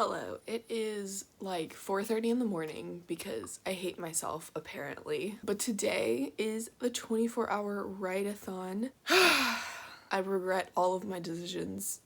Hello, it is like 4:30 in the morning because I hate myself apparently, but today is the 24-hour write-a-thon. I regret all of my decisions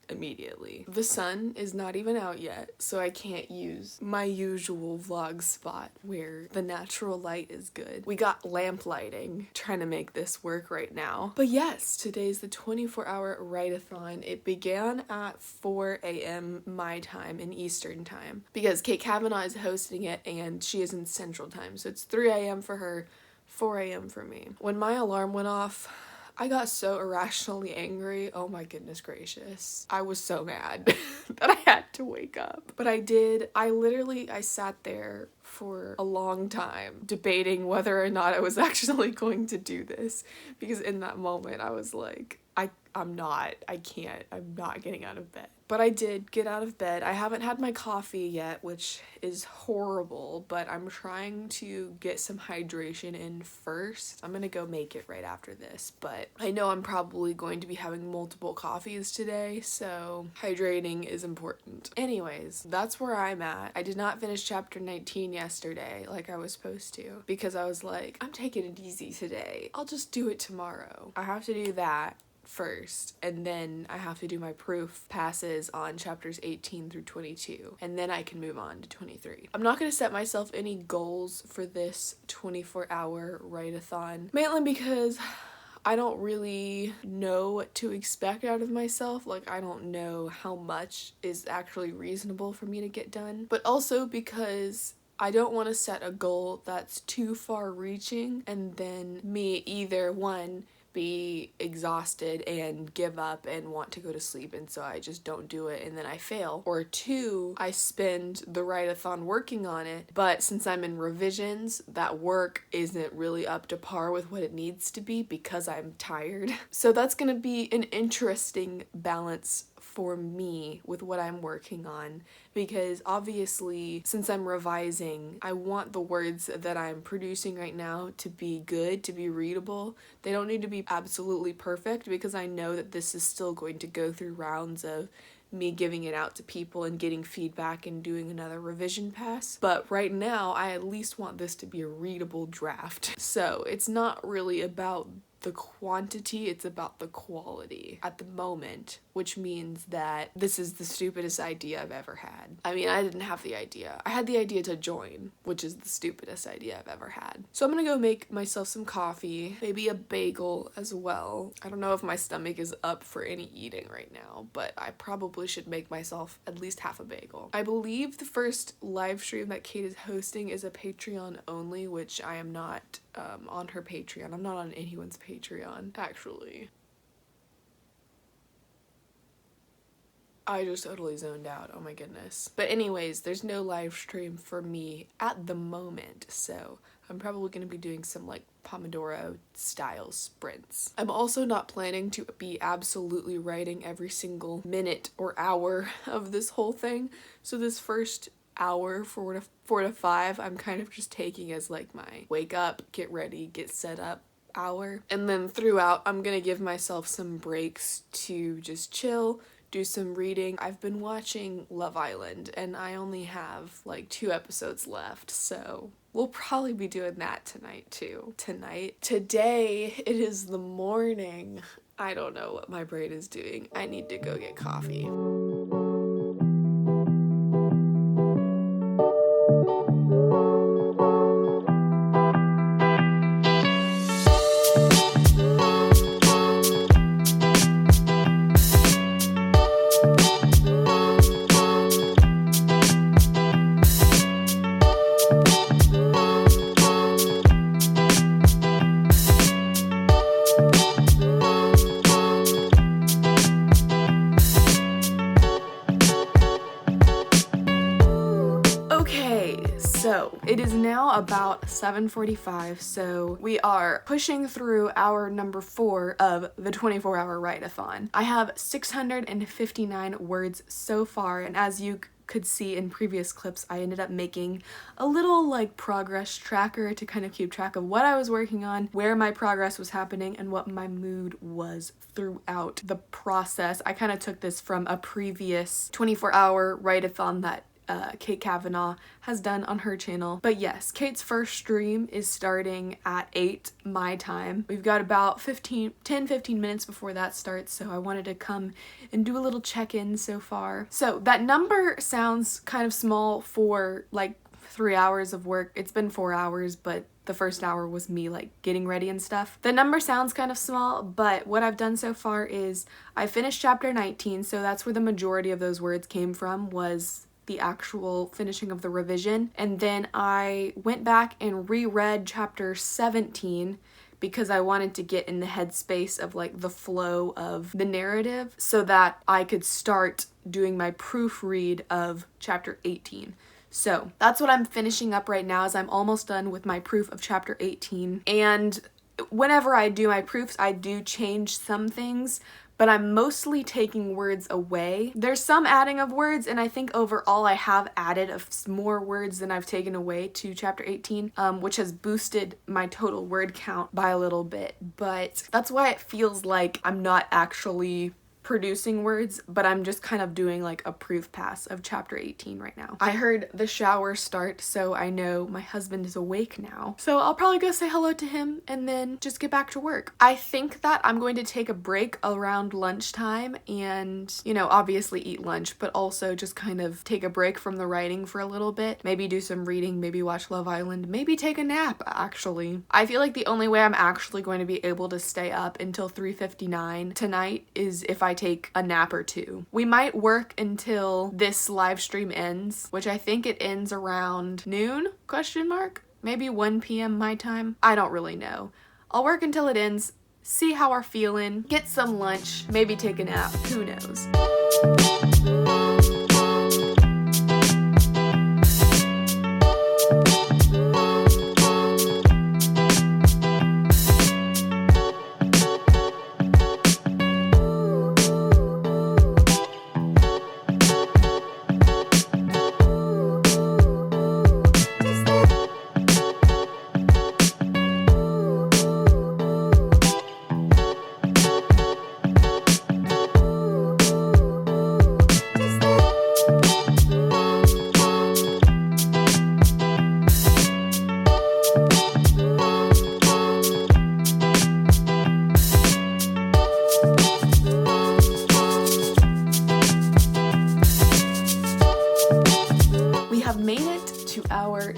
immediately. The sun is not even out yet, so I can't use my usual vlog spot where the natural light is good. We got lamp lighting, trying to make this work right now. But yes, today's the 24-hour write-a-thon. It began at 4 a.m. my time in Eastern time because Kate Kavanaugh is hosting it and she is in Central time, so it's 3 a.m. for her, 4 a.m. for me. When my alarm went off, I got so irrationally angry. Oh my goodness gracious. I was so mad that I had to wake up. But I did. I sat there for a long time debating whether or not I was actually going to do this. Because in that moment I was like, I'm not getting out of bed. But I did get out of bed. I haven't had my coffee yet, which is horrible, but I'm trying to get some hydration in first. I'm gonna go make it right after this, but I know I'm probably going to be having multiple coffees today, so hydrating is important. Anyways, that's where I'm at. I did not finish chapter 19 yesterday like I was supposed to because I was like, I'm taking it easy today. I'll just do it tomorrow. I have to do that first, and then I have to do my proof passes on chapters 18 through 22, and then I can move on to 23. I'm not going to set myself any goals for this 24-hour write-a-thon, mainly because I don't really know what to expect out of myself. Like, I don't know how much is actually reasonable for me to get done, but also because I don't want to set a goal that's too far reaching and then me either be exhausted and give up and want to go to sleep, and so I just don't do it and then I fail. Or two, I spend the write-a-thon working on it, but since I'm in revisions, that work isn't really up to par with what it needs to be because I'm tired. So that's gonna be an interesting balance for me with what I'm working on, because obviously since I'm revising, I want the words that I'm producing right now to be good, to be readable. They don't need to be absolutely perfect because I know that this is still going to go through rounds of me giving it out to people and getting feedback and doing another revision pass. But right now, I at least want this to be a readable draft. So it's not really about the quantity, it's about the quality at the moment, which means that this is the stupidest idea I've ever had. I mean, I didn't have the idea. I had the idea to join, which is the stupidest idea I've ever had. So I'm gonna go make myself some coffee, maybe a bagel as well. I don't know if my stomach is up for any eating right now, but I probably should make myself at least half a bagel. I believe the first live stream that Kate is hosting is a Patreon only, which I am not on her Patreon. I'm not on anyone's Patreon, actually. I just totally zoned out, oh my goodness. But anyways, there's no live stream for me at the moment, so I'm probably going to be doing some like Pomodoro style sprints. I'm also not planning to be absolutely writing every single minute or hour of this whole thing, so this first hour, 4 to 5, I'm kind of just taking as like my wake up, get ready, get set up hour. And then throughout, I'm gonna give myself some breaks to just chill, do some reading. I've been watching Love Island and I only have like 2 episodes left, so we'll probably be doing that tonight too. Today, it is the morning. I don't know what my brain is doing. I need to go get coffee. So it is now about 7:45, so we are pushing through hour number 4 of the 24-hour write-a-thon. I have 659 words so far, and as you could see in previous clips, I ended up making a little like progress tracker to kind of keep track of what I was working on, where my progress was happening, and what my mood was throughout the process. I kind of took this from a previous 24-hour write-a-thon that Kate Kavanaugh has done on her channel. But yes, Kate's first stream is starting at 8 my time. We've got about 10-15 minutes before that starts, so I wanted to come and do a little check-in so far. So that number sounds kind of small for like 3 hours of work. It's been 4 hours, but the first hour was me like getting ready and stuff. The number sounds kind of small, but what I've done so far is I finished chapter 19, so that's where the majority of those words came from, was the actual finishing of the revision. And then I went back and reread chapter 17 because I wanted to get in the headspace of like the flow of the narrative so that I could start doing my proofread of chapter 18. So that's what I'm finishing up right now, is I'm almost done with my proof of chapter 18. And whenever I do my proofs, I do change some things, but I'm mostly taking words away. There's some adding of words, and I think overall I have added more words than I've taken away to chapter 18, which has boosted my total word count by a little bit. But that's why it feels like I'm not actually producing words, but I'm just kind of doing like a proof pass of chapter 18 right now. I heard the shower start, so I know my husband is awake now. So I'll probably go say hello to him and then just get back to work. I think that I'm going to take a break around lunchtime and, you know, obviously eat lunch, but also just kind of take a break from the writing for a little bit. Maybe do some reading, maybe watch Love Island, maybe take a nap, actually. I feel like the only way I'm actually going to be able to stay up until 3:59 tonight is if I take a nap or two. We might work until this live stream ends, which I think it ends around noon, ? Maybe 1 p.m. my time. I don't really know. I'll work until it ends, see how we're feeling, get some lunch, maybe take a nap, who knows.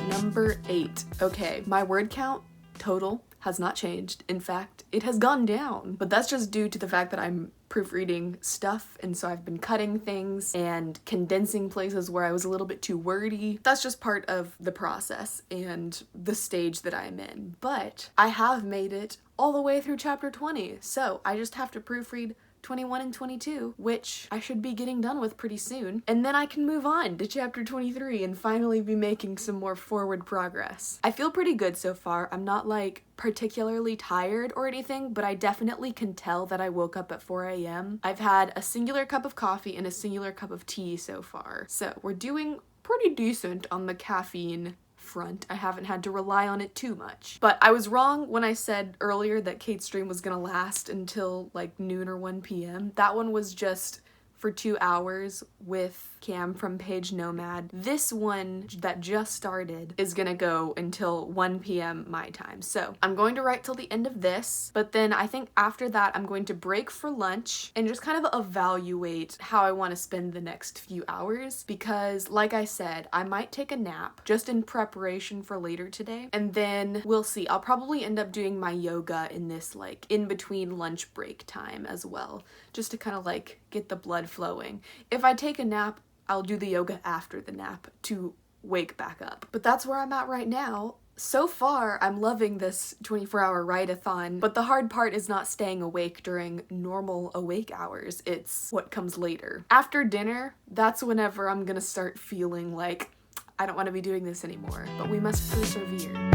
Number 8. Okay, my word count total has not changed. In fact, it has gone down, but that's just due to the fact that I'm proofreading stuff, and so I've been cutting things and condensing places where I was a little bit too wordy. That's just part of the process and the stage that I'm in. But I have made it all the way through chapter 20, so I just have to proofread 21 and 22, which I should be getting done with pretty soon. And then I can move on to chapter 23 and finally be making some more forward progress. I feel pretty good so far. I'm not like particularly tired or anything, but I definitely can tell that I woke up at 4 a.m. I've had a singular cup of coffee and a singular cup of tea so far. So we're doing pretty decent on the caffeine front. I haven't had to rely on it too much. But I was wrong when I said earlier that Kate's stream was gonna last until like noon or 1 p.m. That one was just for 2 hours with Cam from Page Nomad. This one that just started is gonna go until 1 p.m. my time. So I'm going to write till the end of this, but then I think after that I'm going to break for lunch and just kind of evaluate how I want to spend the next few hours, because like I said, I might take a nap just in preparation for later today, and then we'll see. I'll probably end up doing my yoga in this like in between lunch break time as well, just to kind of like get the blood flowing. If I take a nap, I'll do the yoga after the nap to wake back up. But that's where I'm at right now. So far, I'm loving this 24-hour write-a-thon, but the hard part is not staying awake during normal awake hours. It's what comes later. After dinner, that's whenever I'm gonna start feeling like I don't want to be doing this anymore, but we must persevere.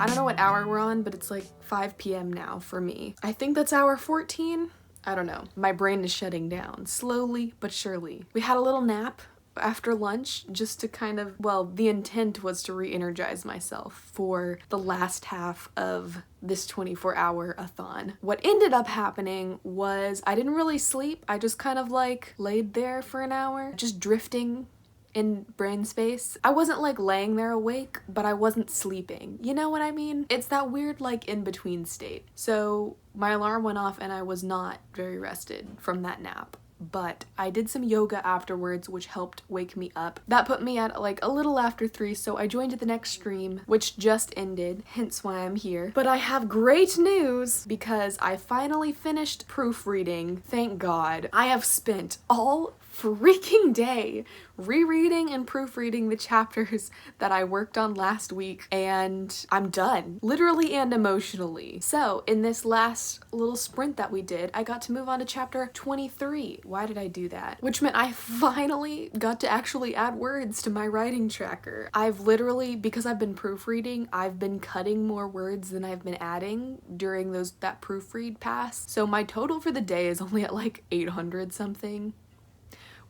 I don't know what hour we're on, but it's like 5 p.m. now for me. I think that's hour 14. I don't know. My brain is shutting down slowly but surely. We had a little nap after lunch just to kind of, well, the intent was to re-energize myself for the last half of this 24-hour-a-thon. What ended up happening was I didn't really sleep. I just kind of like laid there for an hour, just drifting in brain space. I wasn't like laying there awake, but I wasn't sleeping. You know what I mean? It's that weird like in-between state. So my alarm went off and I was not very rested from that nap. But I did some yoga afterwards, which helped wake me up. That put me at like a little after 3, so I joined the next stream, which just ended, hence why I'm here. But I have great news because I finally finished proofreading, thank God. I have spent all freaking day rereading and proofreading the chapters that I worked on last week, and I'm done, literally and emotionally. So in this last little sprint that we did, I got to move on to chapter 23. Why did I do that? Which meant I finally got to actually add words to my writing tracker. I've literally, because I've been proofreading, I've been cutting more words than I've been adding during that proofread pass. So my total for the day is only at like 800 something.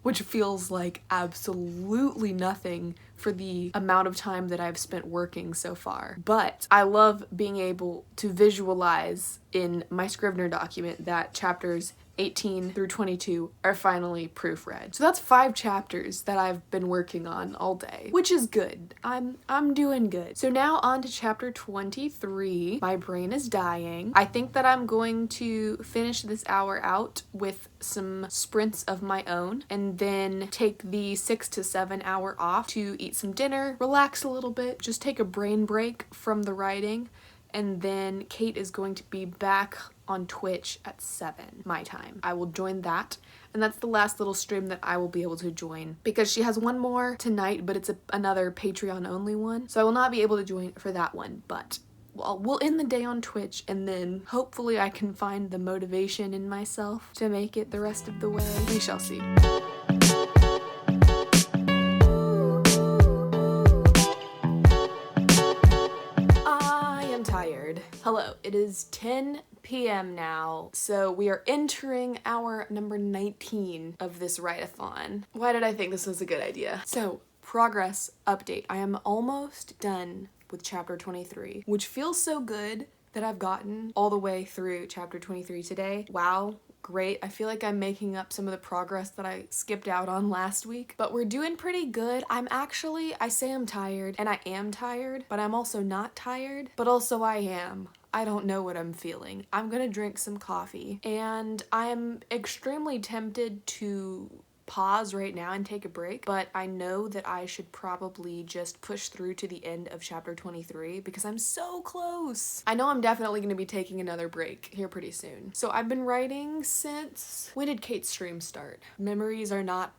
Which feels like absolutely nothing for the amount of time that I've spent working so far. But I love being able to visualize in my Scrivener document that chapters 18 through 22 are finally proofread. So that's 5 chapters that I've been working on all day, which is good. I'm doing good. So now on to chapter 23. My brain is dying. I think that I'm going to finish this hour out with some sprints of my own and then take the 6 to 7 hour off to eat some dinner, relax a little bit, just take a brain break from the writing. And then Kate is going to be back on Twitch at 7 my time. I will join that. And that's the last little stream that I will be able to join because she has one more tonight, but it's another Patreon only one. So I will not be able to join for that one, but we'll end the day on Twitch and then hopefully I can find the motivation in myself to make it the rest of the way. We shall see. Tired. Hello, it is 10 p.m. now, so we are entering hour number 19 of this write-a-thon. Why did I think this was a good idea? So, progress update. I am almost done with chapter 23, which feels so good that I've gotten all the way through chapter 23 today. Wow. Great. I feel like I'm making up some of the progress that I skipped out on last week, but we're doing pretty good. I say I'm tired, and I am tired, but I'm also not tired, but also I am. I don't know what I'm feeling. I'm gonna drink some coffee, and I'm extremely tempted to pause right now and take a break, but I know that I should probably just push through to the end of chapter 23 because I'm so close. I know I'm definitely going to be taking another break here pretty soon. So I've been writing since, when did Kate's stream start? Memories are not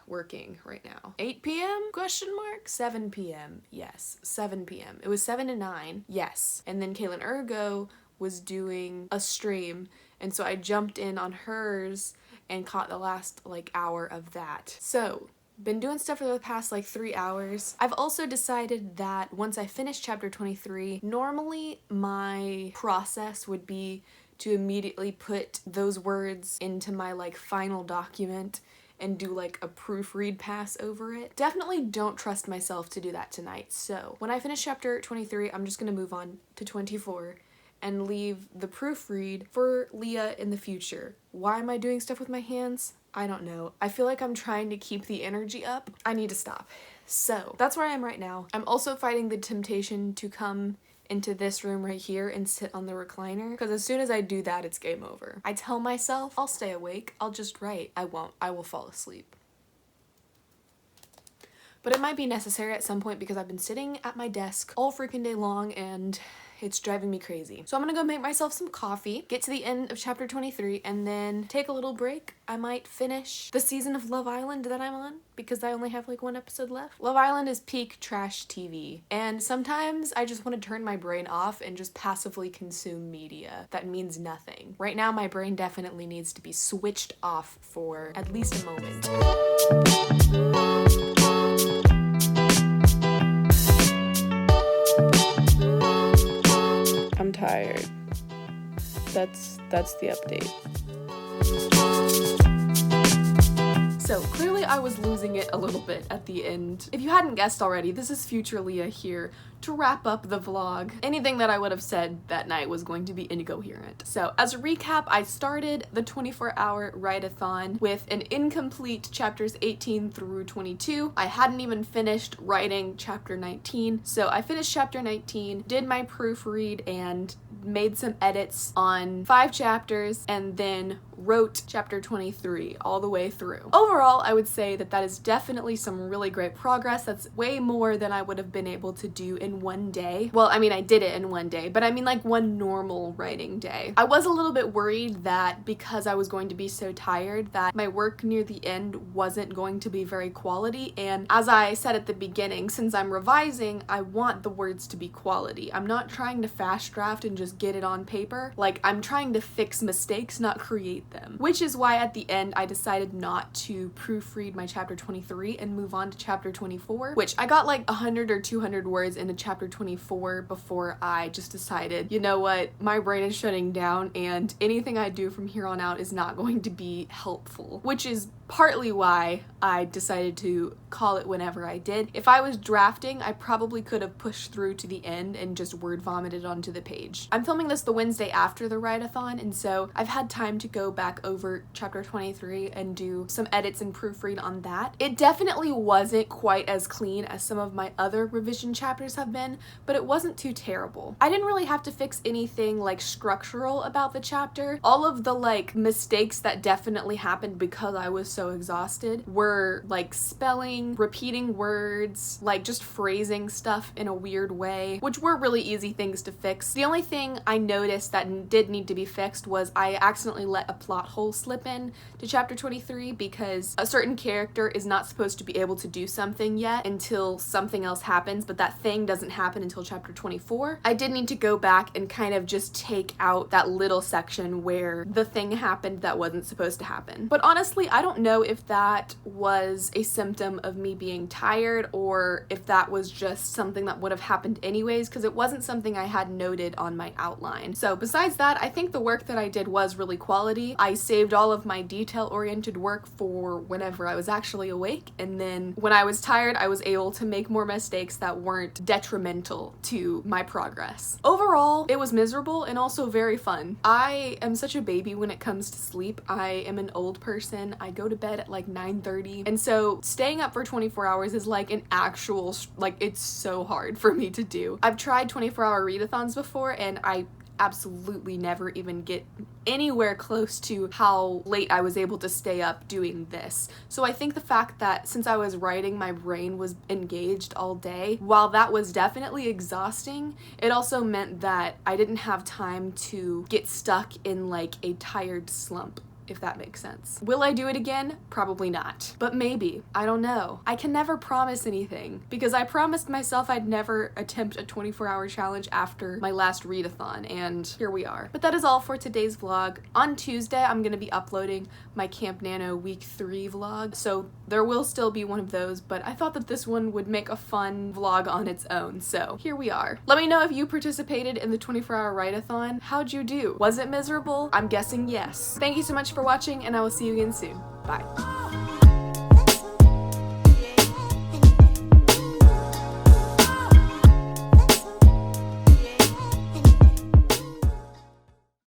working right now. 8 p.m? Question mark? 7 p.m. Yes, 7 p.m. It was 7 to 9. Yes. And then Kaylin Ergo was doing a stream, and so I jumped in on hers and caught the last like hour of that. So, been doing stuff for the past like 3 hours. I've also decided that once I finish chapter 23, normally my process would be to immediately put those words into my like final document and do like a proofread pass over it. Definitely don't trust myself to do that tonight. So, when I finish chapter 23, I'm just gonna move on to 24 and leave the proofread for Leah in the future. Why am I doing stuff with my hands? I don't know. I feel like I'm trying to keep the energy up. I need to stop. So that's where I am right now. I'm also fighting the temptation to come into this room right here and sit on the recliner because as soon as I do that, it's game over. I tell myself I'll stay awake. I'll just write. I won't. I will fall asleep. But it might be necessary at some point because I've been sitting at my desk all freaking day long and it's driving me crazy. So I'm gonna go make myself some coffee, get to the end of chapter 23, and then take a little break. I might finish the season of Love Island that I'm on because I only have like 1 episode left. Love Island is peak trash TV, and sometimes I just want to turn my brain off and just passively consume media that means nothing. Right now, my brain definitely needs to be switched off for at least a moment. tired. That's the update. So clearly I was losing it a little bit at the end. If you hadn't guessed already, this is future Leah here to wrap up the vlog. Anything that I would have said that night was going to be incoherent. So as a recap, I started the 24-hour write-a-thon with an incomplete chapters 18 through 22. I hadn't even finished writing chapter 19. So I finished chapter 19, did my proofread, and made some edits on 5 chapters, and then wrote chapter 23 all the way through. Overall, I would say that is definitely some really great progress. That's way more than I would have been able to do in one day. Well, I mean, I did it in one day, but I mean like one normal writing day. I was a little bit worried that because I was going to be so tired that my work near the end wasn't going to be very quality, and as I said at the beginning, since I'm revising, I want the words to be quality. I'm not trying to fast draft and just get it on paper. Like, I'm trying to fix mistakes, not create them. Which is why at the end I decided not to proofread my chapter 23 and move on to chapter 24, which I got like 100 or 200 words into chapter 24 before I just decided, you know what, my brain is shutting down and anything I do from here on out is not going to be helpful, which is partly why I decided to call it whenever I did. If I was drafting, I probably could have pushed through to the end and just word vomited onto the page. I'm filming this the Wednesday after the write-a-thon, and so I've had time to go back over chapter 23 and do some edits and proofread on that. It definitely wasn't quite as clean as some of my other revision chapters have been, but it wasn't too terrible. I didn't really have to fix anything like structural about the chapter. All of the like mistakes that definitely happened because I was so exhausted were like spelling, repeating words, like just phrasing stuff in a weird way, which were really easy things to fix. The only thing I noticed that did need to be fixed was I accidentally let a plot hole slip in to chapter 23 because a certain character is not supposed to be able to do something yet until something else happens, but that thing doesn't happen until chapter 24. I did need to go back and kind of just take out that little section where the thing happened that wasn't supposed to happen. But honestly, I don't know if that was a symptom of me being tired or if that was just something that would have happened anyways, because it wasn't something I had noted on my outline. So besides that, I think the work that I did was really quality. I saved all of my detail-oriented work for whenever I was actually awake, and then when I was tired, I was able to make more mistakes that weren't detrimental to my progress. Overall, it was miserable and also very fun. I am such a baby when it comes to sleep. I am an old person. I go to bed at like 9:30, and so staying up for 24 hours is like an actual, like, it's so hard for me to do. I've tried 24-hour readathons before, and I absolutely never even get anywhere close to how late I was able to stay up doing this. So I think the fact that since I was writing, my brain was engaged all day, while that was definitely exhausting, it also meant that I didn't have time to get stuck in like a tired slump, if that makes sense. Will I do it again? Probably not. But maybe. I don't know. I can never promise anything because I promised myself I'd never attempt a 24-hour challenge after my last readathon, and here we are. But that is all for today's vlog. On Tuesday, I'm gonna be uploading my Camp Nano week 3 vlog, so there will still be one of those, but I thought that this one would make a fun vlog on its own, so here we are. Let me know if you participated in the 24-hour write-a-thon. How'd you do? Was it miserable? I'm guessing yes. Thank you so much for watching, and I will see you again soon. Bye.